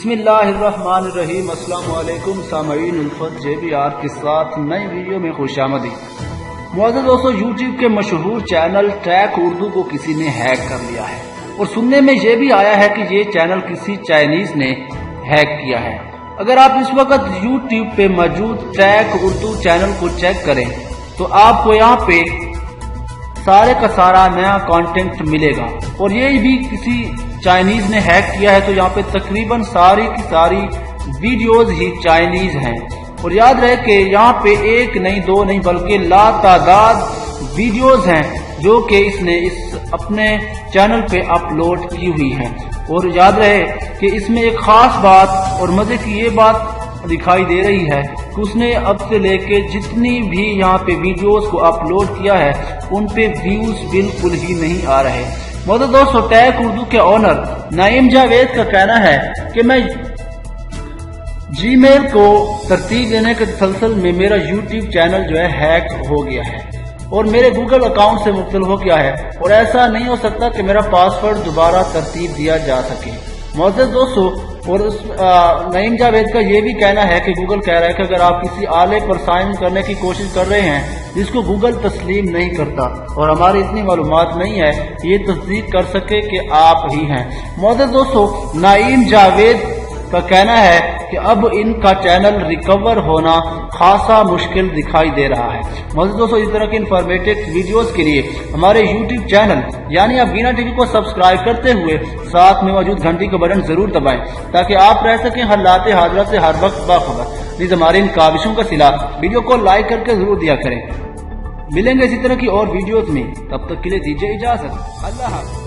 بسم اللہ الرحمن الرحیم۔ السلام علیکم سامعین، الفت JBR کے ساتھ نئی ویڈیو میں خوش آمدید۔ معزز دوستو، یوٹیوب کے مشہور چینل ٹیک اردو کو کسی نے ہیک کر لیا ہے، اور سننے میں یہ بھی آیا ہے کہ یہ چینل کسی چائنیز نے ہیک کیا ہے۔ اگر آپ اس وقت یوٹیوب پہ موجود ٹیک اردو چینل کو چیک کریں تو آپ کو یہاں پہ سارے کا سارا نیا کانٹینٹ ملے گا، اور یہ بھی کسی چائنیز نے ہیک کیا ہے۔ تو یہاں پہ تقریباً ساری کی ساری ویڈیوز ہی چائنیز ہیں، اور یاد رہے کہ یہاں پہ ایک نہیں دو نہیں بلکہ لا تعداد ویڈیوز ہیں جو کہ اس نے اپنے چینل پہ اپلوڈ کی ہوئی ہیں۔ اور یاد رہے کہ اس میں ایک خاص بات اور مزے کی یہ بات دکھائی دے رہی ہے کہ اس نے اب سے لے کے جتنی بھی یہاں پہ ویڈیوز کو اپلوڈ کیا ہے ان پہ ویوز بالکل ہی نہیں آ رہے۔ معزز دوستو، ٹیک اردو کے اونر نعیم جاوید کا کہنا ہے کہ میں جی میل کو ترتیب دینے کے تسلسل میں میرا یوٹیوب چینل جو ہے ہیک ہو گیا ہے اور میرے گوگل اکاؤنٹ سے مبتلا ہو گیا ہے، اور ایسا نہیں ہو سکتا کہ میرا پاسورڈ دوبارہ ترتیب دیا جا سکے۔ معزز دوستو، اور نعیم جاوید کا یہ بھی کہنا ہے کہ گوگل کہہ رہا ہے کہ اگر آپ کسی آلے پر سائن ان کرنے کی کوشش کر رہے ہیں جس کو گوگل تسلیم نہیں کرتا اور ہماری اتنی معلومات نہیں ہے کہ یہ تصدیق کر سکے کہ آپ ہی ہیں۔ معزز دوستو، نعیم جاوید کا کہنا ہے کہ اب ان کا چینل ریکور ہونا خاصا مشکل دکھائی دے رہا ہے۔ معزز دوستو، اس طرح کی انفارمیٹو ویڈیوز کے لیے ہمارے یوٹیوب چینل یعنی ابینہ ٹی وی کو سبسکرائب کرتے ہوئے ساتھ میں موجود گھنٹی کا بٹن ضرور دبائیں تاکہ آپ رہ سکیں حالات حاضرہ سے ہر وقت باخبر۔ پلیز ہماری ان کاوشوں کا صلہ ویڈیو کو لائک کر کے ضرور دیا کریں۔ ملیں گے اسی طرح کی اور ویڈیوز میں، تب تک کے لیے دیجیے اجازت۔ اللہ حافظ۔